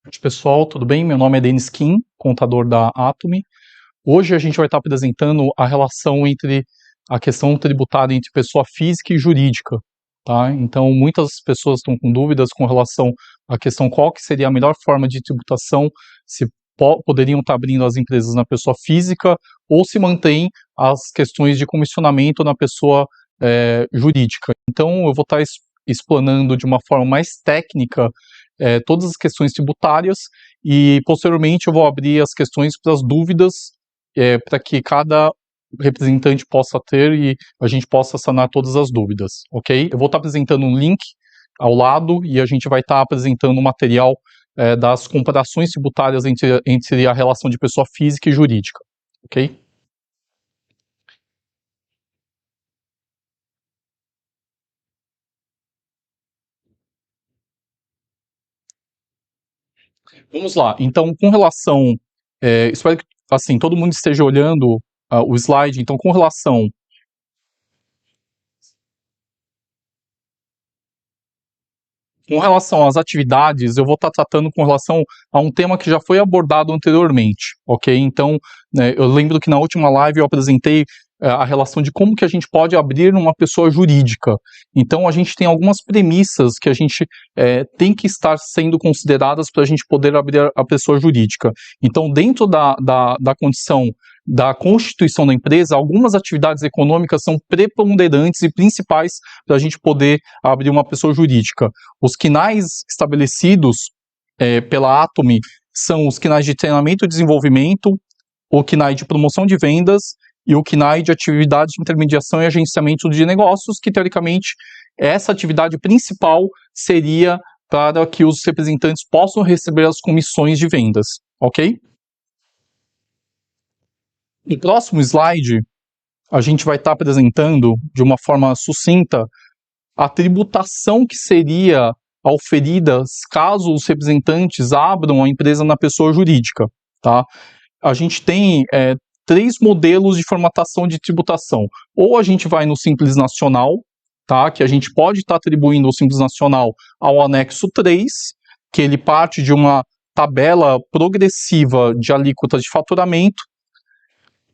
Oi, pessoal, tudo bem? Meu nome é Denis Kim, contador da Atomy. Hoje a gente vai estar apresentando a relação entre a questão tributária entre pessoa física e jurídica, tá? Então, muitas pessoas estão com dúvidas com relação à questão qual que seria a melhor forma de tributação, se poderiam estar abrindo as empresas na pessoa física ou se mantém as questões de comissionamento na pessoa jurídica. Então, eu vou estar explanando de uma forma mais técnica todas as questões tributárias e, posteriormente, eu vou abrir as questões para as dúvidas para que cada representante possa ter e a gente possa sanar todas as dúvidas, ok? Eu vou estar apresentando um link ao lado e a gente vai estar apresentando um material das comparações tributárias entre a relação de pessoa física e jurídica, ok? Vamos lá. Então, com relação, espero que assim todo mundo esteja olhando o slide. Então, com relação às atividades, eu vou estar tratando com relação a um tema que já foi abordado anteriormente, ok? Então, eu lembro que na última live eu apresentei a relação de como que a gente pode abrir uma pessoa jurídica. Então, a gente tem algumas premissas que a gente tem que estar sendo consideradas para a gente poder abrir a pessoa jurídica. Então, dentro da condição da constituição da empresa, algumas atividades econômicas são preponderantes e principais para a gente poder abrir uma pessoa jurídica. Os quinais estabelecidos pela Atomy são os quinais de treinamento e desenvolvimento, o quinai de promoção de vendas e o quinai de atividade de intermediação e agenciamento de negócios, que, teoricamente, essa atividade principal seria para que os representantes possam receber as comissões de vendas, ok? No próximo slide, a gente vai estar apresentando, de uma forma sucinta, a tributação que seria auferida caso os representantes abram a empresa na pessoa jurídica, tá? A gente tem três modelos de formatação de tributação. Ou a gente vai no Simples Nacional, tá? Que a gente pode estar atribuindo o Simples Nacional ao anexo 3, que ele parte de uma tabela progressiva de alíquotas de faturamento.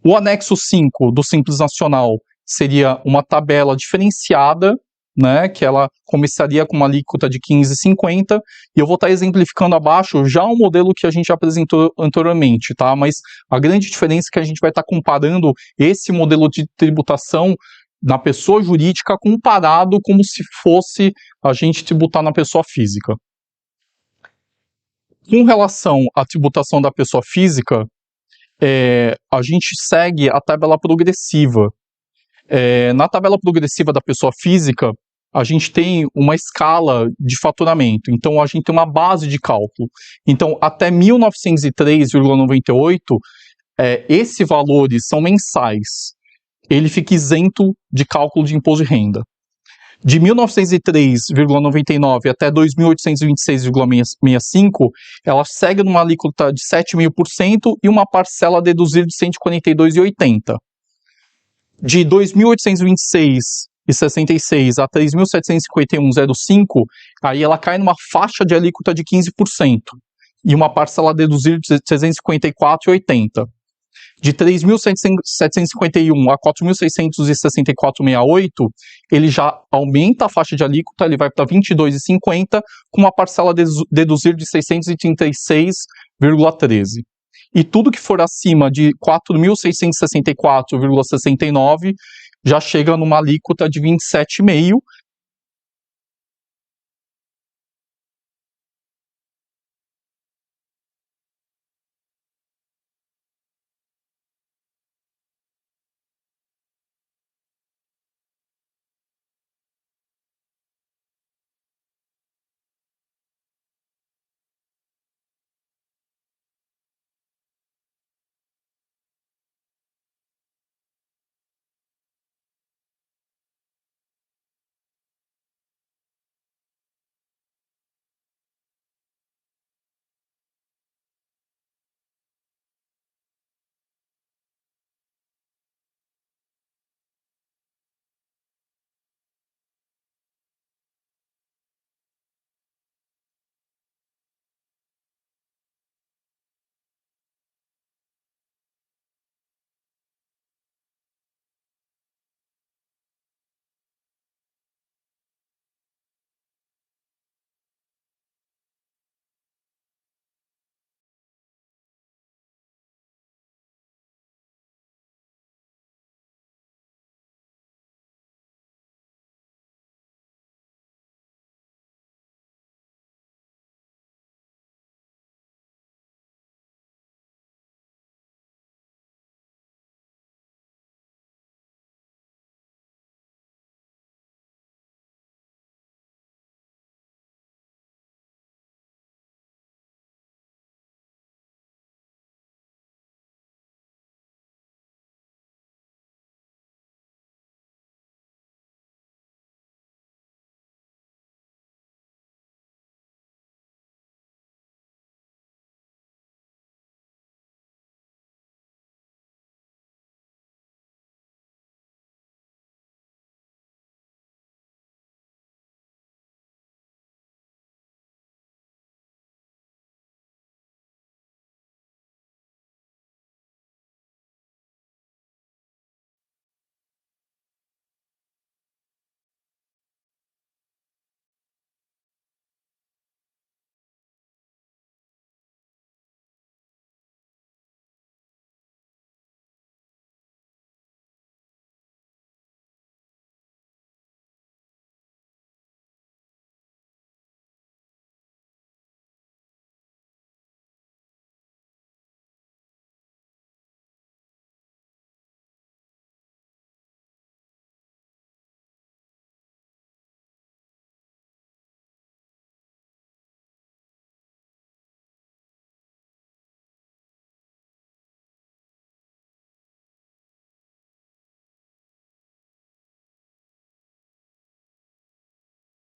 O anexo 5 do Simples Nacional seria uma tabela diferenciada, né, que ela começaria com uma alíquota de 15,50, e eu vou estar exemplificando abaixo já o modelo que a gente apresentou anteriormente, tá? Mas a grande diferença é que a gente vai estar comparando esse modelo de tributação na pessoa jurídica comparado como se fosse a gente tributar na pessoa física. Com relação à tributação da pessoa física, a gente segue a tabela progressiva. Na tabela progressiva da pessoa física, a gente tem uma escala de faturamento. Então, a gente tem uma base de cálculo. Então, até 1.903,98, esses valores são mensais. Ele fica isento de cálculo de imposto de renda. De 1.903,99 até 2.826,65, ela segue numa alíquota de 7,5% e uma parcela a deduzir de 142,80. De 2.826,66 a 3.751,05, aí ela cai numa faixa de alíquota de 15% e uma parcela a deduzir de 354,80. De 3.751 a 4.664,68, ele já aumenta a faixa de alíquota, ele vai para 22,50, com uma parcela a deduzir de 636,13. E tudo que for acima de 4.664,69 já chega numa alíquota de 27,5%,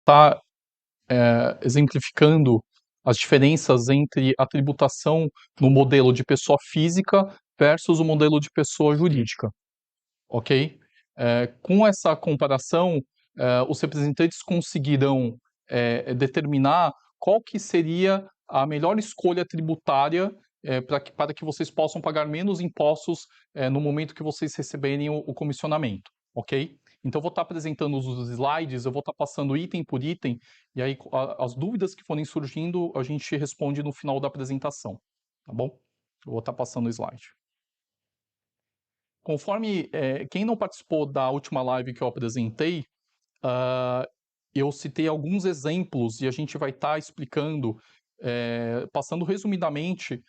estar exemplificando as diferenças entre a tributação no modelo de pessoa física versus o modelo de pessoa jurídica, ok? Com essa comparação, os representantes conseguirão determinar qual que seria a melhor escolha tributária para que vocês possam pagar menos impostos no momento que vocês receberem o comissionamento, ok? Então, eu vou estar apresentando os slides, eu vou estar passando item por item, e aí as dúvidas que forem surgindo, a gente responde no final da apresentação, tá bom? Eu vou estar passando o slide. Conforme quem não participou da última live que eu apresentei, eu citei alguns exemplos e a gente vai estar explicando, passando resumidamente,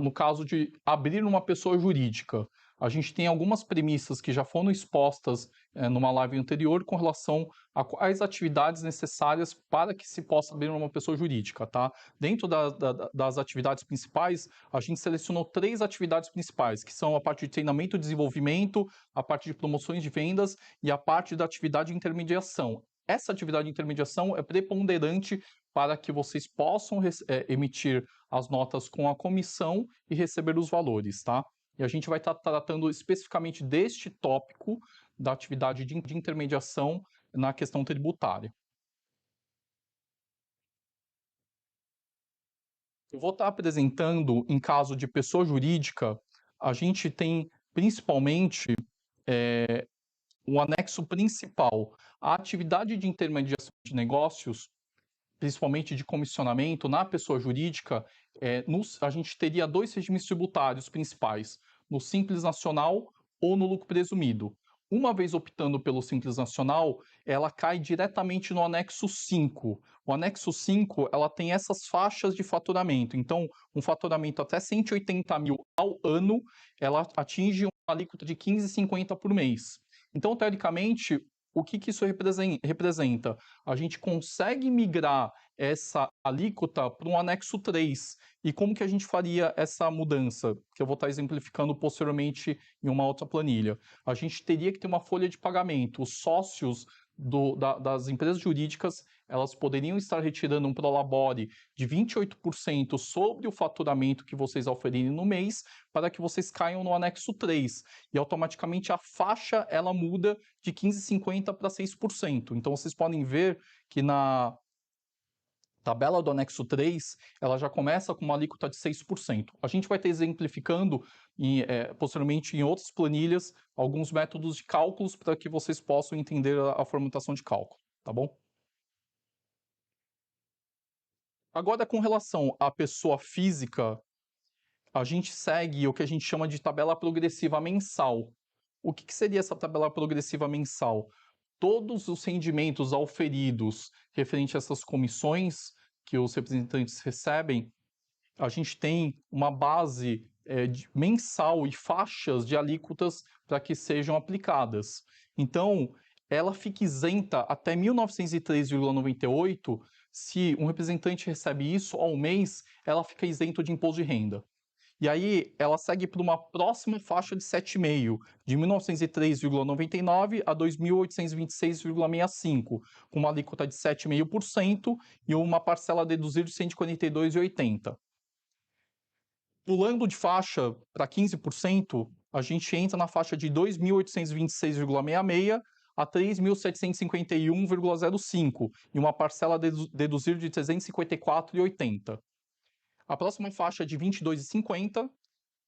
no caso de abrir uma pessoa jurídica. A gente tem algumas premissas que já foram expostas numa live anterior com relação a quais atividades necessárias para que se possa abrir uma pessoa jurídica, tá? Dentro das atividades principais, a gente selecionou 3 atividades principais, que são a parte de treinamento e desenvolvimento, a parte de promoções de vendas e a parte da atividade de intermediação. Essa atividade de intermediação é preponderante para que vocês possam emitir as notas com a comissão e receber os valores, tá? E a gente vai estar tratando especificamente deste tópico da atividade de intermediação na questão tributária. Eu vou estar apresentando, em caso de pessoa jurídica, a gente tem principalmente o anexo principal, a atividade de intermediação de negócios, principalmente de comissionamento, na pessoa jurídica, a gente teria 2 regimes tributários principais, no Simples Nacional ou no lucro presumido. Uma vez optando pelo Simples Nacional, ela cai diretamente no anexo 5. O anexo 5, ela tem essas faixas de faturamento. Então, um faturamento até 180 mil ao ano, ela atinge uma alíquota de 15,50 por mês. Então, teoricamente, o que isso representa? A gente consegue migrar essa alíquota para um anexo 3. E como que a gente faria essa mudança? Que eu vou estar exemplificando posteriormente em uma outra planilha. A gente teria que ter uma folha de pagamento. Os sócios das empresas jurídicas, elas poderiam estar retirando um prolabore de 28% sobre o faturamento que vocês oferirem no mês, para que vocês caiam no anexo 3. E automaticamente a faixa ela muda de 15,50 para 6%. Então vocês podem ver que na tabela do anexo 3, ela já começa com uma alíquota de 6%. A gente vai ter exemplificando posteriormente em outras planilhas alguns métodos de cálculos para que vocês possam entender a formatação de cálculo, tá bom? Agora, com relação à pessoa física, a gente segue o que a gente chama de tabela progressiva mensal. O que seria essa tabela progressiva mensal? Todos os rendimentos auferidos referente a essas comissões que os representantes recebem, a gente tem uma base mensal e faixas de alíquotas para que sejam aplicadas. Então, ela fica isenta até 1.903,98. Se um representante recebe isso ao mês, ela fica isento de imposto de renda. E aí ela segue para uma próxima faixa de 7,5, de 1.903,99 a 2.826,65, com uma alíquota de 7,5% e uma parcela a deduzir de 142,80. Pulando de faixa para 15%, a gente entra na faixa de 2.826,66 a 3.751,05 e uma parcela a deduzir de 354,80. A próxima faixa é de 22,50,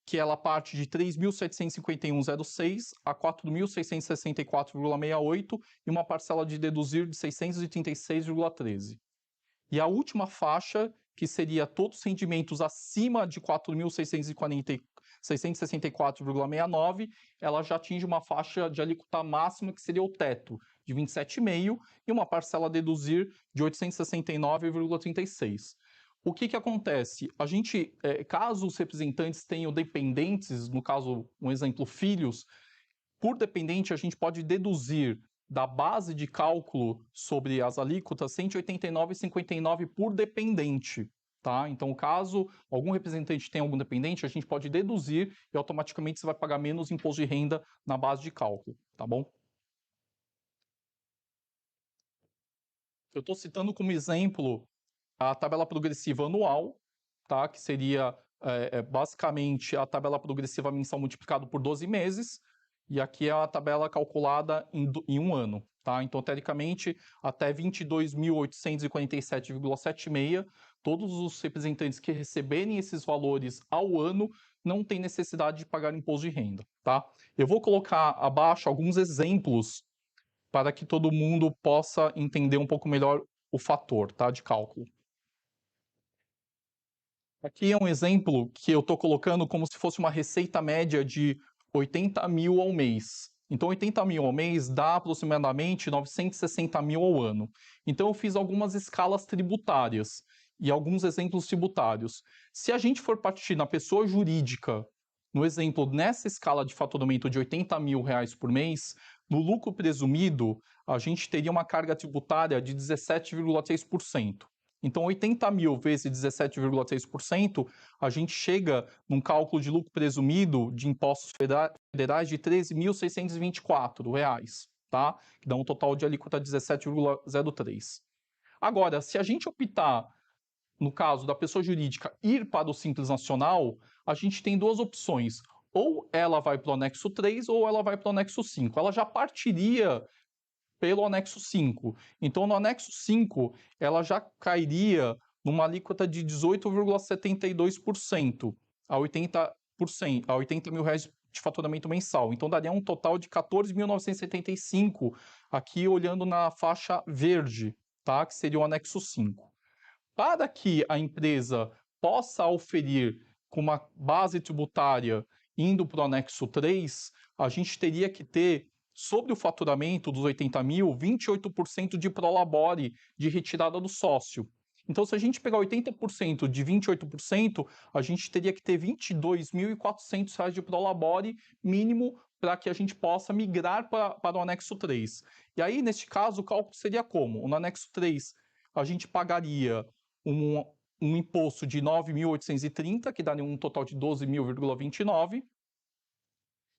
que ela parte de 3.751,06 a 4.664,68 e uma parcela de deduzir de 636,13. E a última faixa, que seria todos os rendimentos acima de 4.664,69, ela já atinge uma faixa de alíquota máxima, que seria o teto, de 27,5 e uma parcela a deduzir de 869,36. O que acontece? A gente, caso os representantes tenham dependentes, no caso, um exemplo, filhos, por dependente a gente pode deduzir da base de cálculo sobre as alíquotas 189,59 por dependente, tá? Então, caso algum representante tenha algum dependente, a gente pode deduzir e automaticamente você vai pagar menos imposto de renda na base de cálculo, tá bom? Eu estou citando como exemplo a tabela progressiva anual, tá? Que seria basicamente a tabela progressiva mensal multiplicado por 12 meses, e aqui é a tabela calculada em um ano, tá? Então, teoricamente, até 22.847,76, todos os representantes que receberem esses valores ao ano não têm necessidade de pagar imposto de renda, tá? Eu vou colocar abaixo alguns exemplos para que todo mundo possa entender um pouco melhor o fator, tá, de cálculo. Aqui é um exemplo que eu estou colocando como se fosse uma receita média de 80 mil ao mês. Então, 80 mil ao mês dá aproximadamente 960 mil ao ano. Então, eu fiz algumas escalas tributárias e alguns exemplos tributários. Se a gente for partir na pessoa jurídica, no exemplo, nessa escala de faturamento de 80 mil reais por mês, no lucro presumido, a gente teria uma carga tributária de 17,3%. Então, 80 mil vezes 17,3%, a gente chega num cálculo de lucro presumido de impostos federais de R$ 13.624, tá? Que dá um total de alíquota de 17,03%. Agora, se a gente optar, no caso da pessoa jurídica, ir para o Simples Nacional, a gente tem duas opções. Ou ela vai para o anexo 3 ou ela vai para o anexo 5. Ela já partiria pelo anexo 5. Então, no anexo 5, ela já cairia numa alíquota de 18,72% a 80%, a 80 mil reais de faturamento mensal. Então, daria um total de 14.975 aqui olhando na faixa verde, tá? Que seria o anexo 5. Para que a empresa possa oferir com uma base tributária indo para o anexo 3, a gente teria que ter, sobre o faturamento dos 80 mil, 28% de prolabore de retirada do sócio. Então, se a gente pegar 80% de 28%, a gente teria que ter R$ 22.400 de prolabore mínimo para que a gente possa migrar para o anexo 3. E aí, neste caso, o cálculo seria como? No anexo 3, a gente pagaria um imposto de 9.830, que daria um total de 12.029.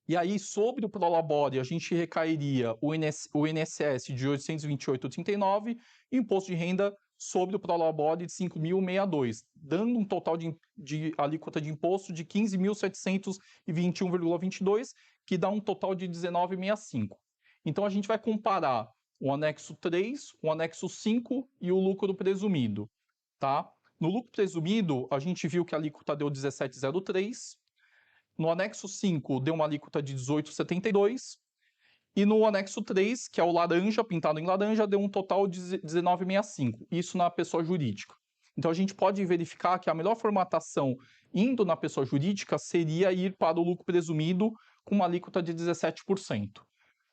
E aí, sobre o Prolabore, a gente recairia o INSS de 828,39 e imposto de renda sobre o Prolabore de 5.062, dando um total de alíquota de imposto de 15.721,22, que dá um total de 19,65. Então, a gente vai comparar o anexo 3, o anexo 5 e o lucro presumido, tá? No lucro presumido, a gente viu que a alíquota deu 17,03, no anexo 5 deu uma alíquota de 18,72, e no anexo 3, que é o laranja, pintado em laranja, deu um total de 19,65, isso na pessoa jurídica. Então a gente pode verificar que a melhor formatação indo na pessoa jurídica seria ir para o lucro presumido com uma alíquota de 17%.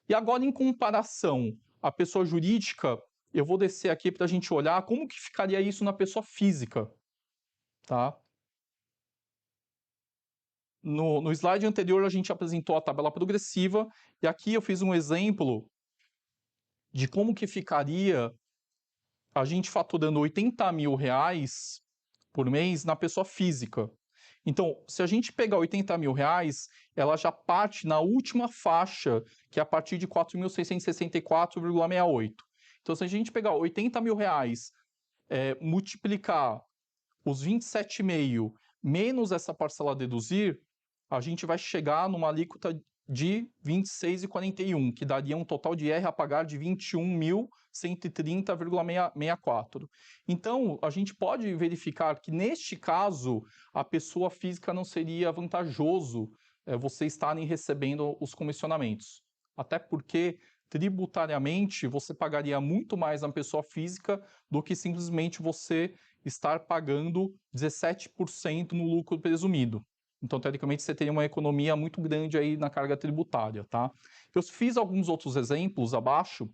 E agora, em comparação à pessoa jurídica, eu vou descer aqui para a gente olhar como que ficaria isso na pessoa física, tá? No slide anterior, a gente apresentou a tabela progressiva, e aqui eu fiz um exemplo de como que ficaria a gente faturando 80 mil reais por mês na pessoa física. Então, se a gente pegar 80 mil reais, ela já parte na última faixa, que é a partir de 4.664,68. Então, se a gente pegar 80 mil reais, multiplicar os 27,5 menos essa parcela a deduzir, a gente vai chegar numa alíquota de 26,41, que daria um total de R a pagar de 21.130,64. Então, a gente pode verificar que, neste caso, a pessoa física não seria vantajoso você estarem recebendo os comissionamentos. Até porque, tributariamente, você pagaria muito mais na pessoa física do que simplesmente você estar pagando 17% no lucro presumido. Então, teoricamente, você teria uma economia muito grande aí na carga tributária, tá? Eu fiz alguns outros exemplos abaixo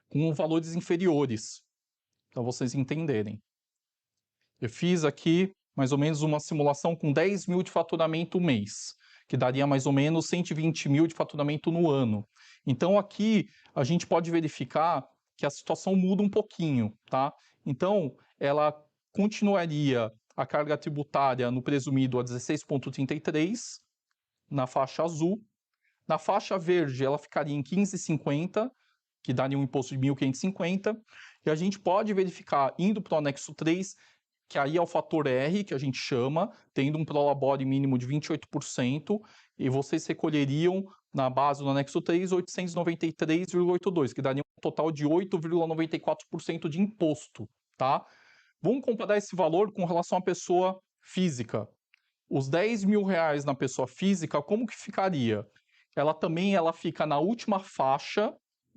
com valores inferiores, para vocês entenderem. Eu fiz aqui mais ou menos uma simulação com 10 mil de faturamento mês, que daria mais ou menos 120 mil de faturamento no ano. Então, aqui a gente pode verificar que a situação muda um pouquinho, tá? Então, ela continuaria a carga tributária no presumido a 16,33 na faixa azul. Na faixa verde, ela ficaria em 15,50 que daria um imposto de 1.550, e a gente pode verificar, indo para o anexo 3, que aí é o fator R, que a gente chama, tendo um prolabore mínimo de 28%, e vocês recolheriam, na base do anexo 3, 893,82, que daria um total de 8,94% de imposto, tá? Vamos comparar esse valor com relação à pessoa física. Os 10 mil reais na pessoa física, como que ficaria? Ela fica na última faixa,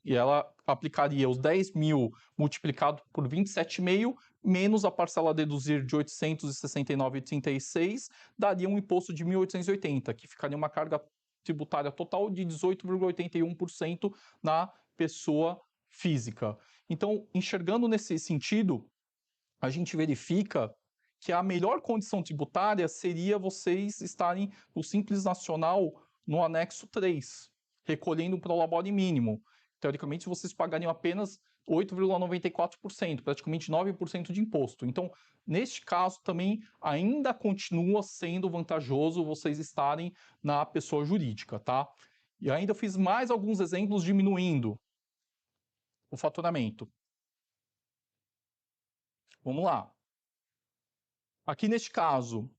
e ela aplicaria os 10 mil multiplicado por 27,5, menos a parcela a deduzir de 869,36, daria um imposto de 1.880, que ficaria uma carga tributária total de 18,81% na pessoa física. Então, enxergando nesse sentido, a gente verifica que a melhor condição tributária seria vocês estarem no Simples Nacional no anexo 3, recolhendo um prolabore mínimo. Teoricamente, vocês pagariam apenas 8,94%, praticamente 9% de imposto. Então, neste caso, também ainda continua sendo vantajoso vocês estarem na pessoa jurídica, tá? E ainda fiz mais alguns exemplos diminuindo o faturamento. Vamos lá. Aqui neste caso,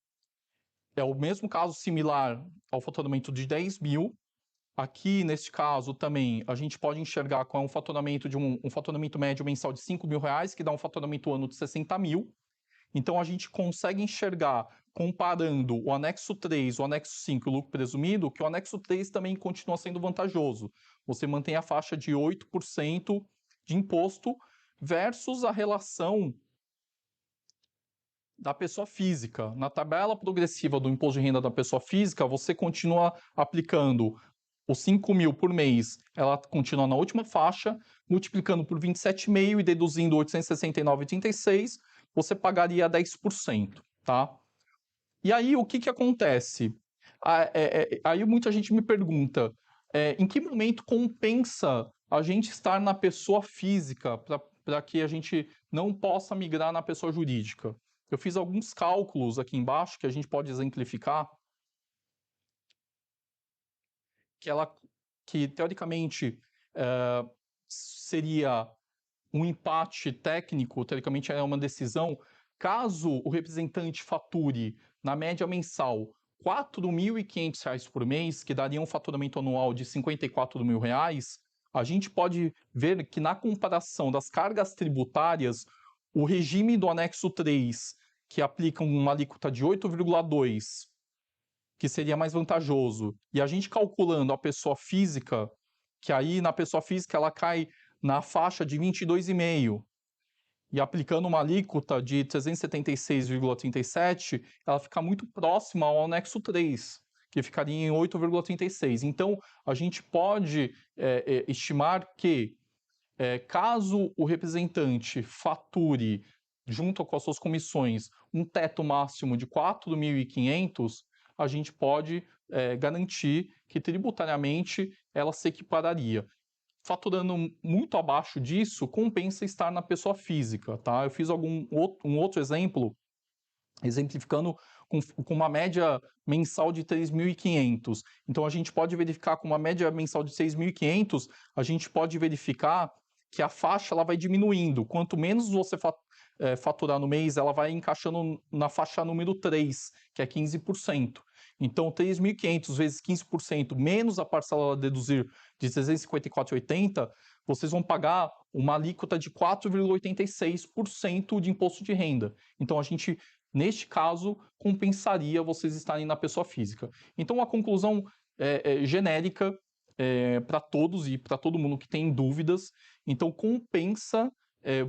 é o mesmo caso similar ao faturamento de 10 mil. Aqui, neste caso, também, a gente pode enxergar com um faturamento de um faturamento médio mensal de 5 mil reais, que dá um faturamento ano de 60 mil. Então, a gente consegue enxergar, comparando o anexo 3, o anexo 5 e o lucro presumido, que o anexo 3 também continua sendo vantajoso. Você mantém a faixa de 8% de imposto versus a relação da pessoa física. Na tabela progressiva do imposto de renda da pessoa física, você continua aplicando os 5 mil por mês, ela continua na última faixa, multiplicando por 27,5 e deduzindo 869,86, você pagaria 10%, tá? E aí, o que que acontece? Aí muita gente me pergunta, em que momento compensa a gente estar na pessoa física para que a gente não possa migrar na pessoa jurídica? Eu fiz alguns cálculos aqui embaixo que a gente pode exemplificar, que teoricamente seria um empate técnico, teoricamente é uma decisão, caso o representante fature, na média mensal, R$ 4.500 por mês, que daria um faturamento anual de R$ 54 mil, a gente pode ver que na comparação das cargas tributárias, o regime do anexo 3, que aplica uma alíquota de 8,2%, que seria mais vantajoso, e a gente calculando a pessoa física, que aí na pessoa física ela cai na faixa de 22,5%, e aplicando uma alíquota de 376,37, ela fica muito próxima ao anexo 3, que ficaria em 8,36. Então, a gente pode estimar que, caso o representante fature, junto com as suas comissões, um teto máximo de 4.500, a gente pode garantir que tributariamente ela se equipararia. Faturando muito abaixo disso, compensa estar na pessoa física, tá? Eu fiz um outro exemplo, exemplificando com uma média mensal de 3.500. Então, a gente pode verificar com uma média mensal de 6.500, a gente pode verificar que a faixa ela vai diminuindo. Quanto menos você faturar no mês, ela vai encaixando na faixa número 3, que é 15%. Então, 3.500 vezes 15% menos a parcela a deduzir de 354,80, vocês vão pagar uma alíquota de 4,86% de imposto de renda. Então, a gente, neste caso, compensaria vocês estarem na pessoa física. Então, a conclusão genérica para todos e para todo mundo que tem dúvidas. Então, compensa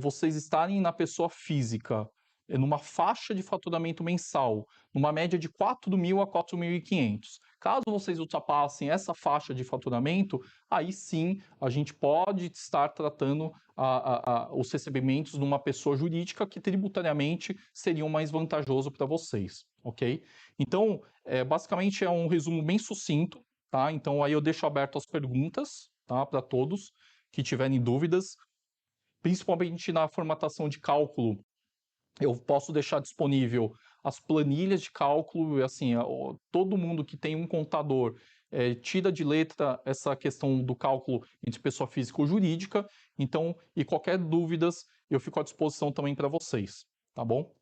vocês estarem na pessoa física numa faixa de faturamento mensal, numa média de 4.000 a 4.500. Caso vocês ultrapassem essa faixa de faturamento, aí sim a gente pode estar tratando os recebimentos numa pessoa jurídica que tributariamente seriam mais vantajoso para vocês, ok? Então, basicamente é um resumo bem sucinto, tá? Então aí eu deixo aberto as perguntas, tá? Para todos que tiverem dúvidas, principalmente na formatação de cálculo. Eu posso deixar disponível as planilhas de cálculo, assim, todo mundo que tem um contador tira de letra essa questão do cálculo entre pessoa física ou jurídica. Então, e qualquer dúvidas, eu fico à disposição também para vocês, tá bom?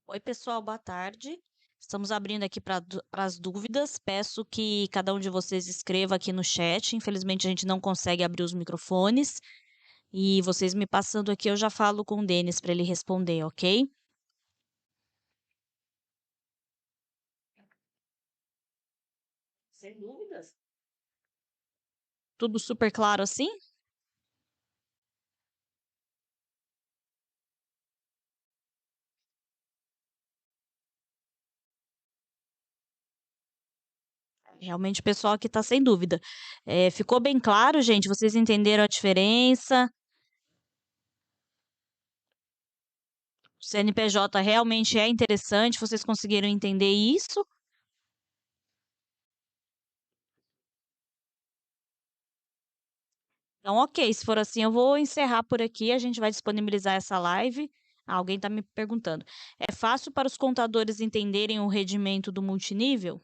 Oi, pessoal, boa tarde. Estamos abrindo aqui para as dúvidas. Peço que cada um de vocês escreva aqui no chat. Infelizmente, a gente não consegue abrir os microfones. E vocês me passando aqui, eu já falo com o Denis para ele responder, ok? Sem dúvidas. Tudo super claro assim? Realmente o pessoal aqui está sem dúvida. Ficou bem claro, gente? Vocês entenderam a diferença? O CNPJ realmente é interessante? Vocês conseguiram entender isso? Então, ok, se for assim, eu vou encerrar por aqui. A gente vai disponibilizar essa live. Alguém está me perguntando. É fácil para os contadores entenderem o rendimento do multinível?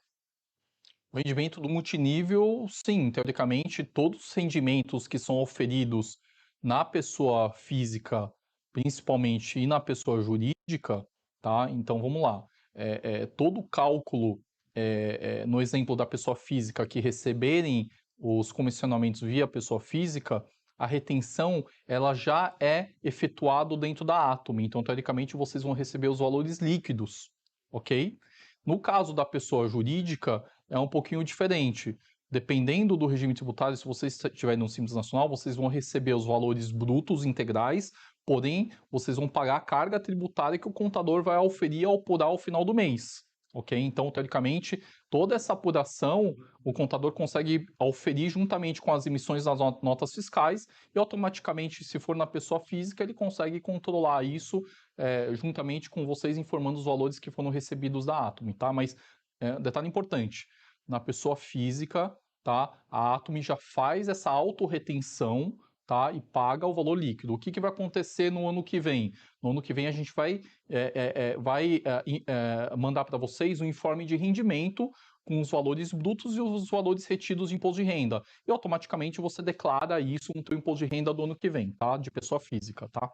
O rendimento do multinível, sim, teoricamente, todos os rendimentos que são oferidos na pessoa física, principalmente, e na pessoa jurídica, tá? Então, vamos lá. Todo o cálculo, no exemplo da pessoa física, que receberem os comissionamentos via pessoa física, a retenção, ela já é efetuada dentro da Atomy. Então, teoricamente, vocês vão receber os valores líquidos, ok? No caso da pessoa jurídica, é um pouquinho diferente. Dependendo do regime tributário, se vocês estiverem no Simples Nacional, vocês vão receber os valores brutos integrais, porém, vocês vão pagar a carga tributária que o contador vai auferir ao apurar ao final do mês. Ok? Então, teoricamente, toda essa apuração o contador consegue auferir juntamente com as emissões das notas fiscais e automaticamente, se for na pessoa física, ele consegue controlar isso juntamente com vocês informando os valores que foram recebidos da Atomy, tá? Mas detalhe importante, na pessoa física, tá? A Atomy já faz essa autorretenção, tá? E paga o valor líquido. O que, que vai acontecer no ano que vem? No ano que vem a gente vai mandar para vocês um informe de rendimento com os valores brutos e os valores retidos de imposto de renda. E automaticamente você declara isso no seu imposto de renda do ano que vem, tá? De pessoa física, tá?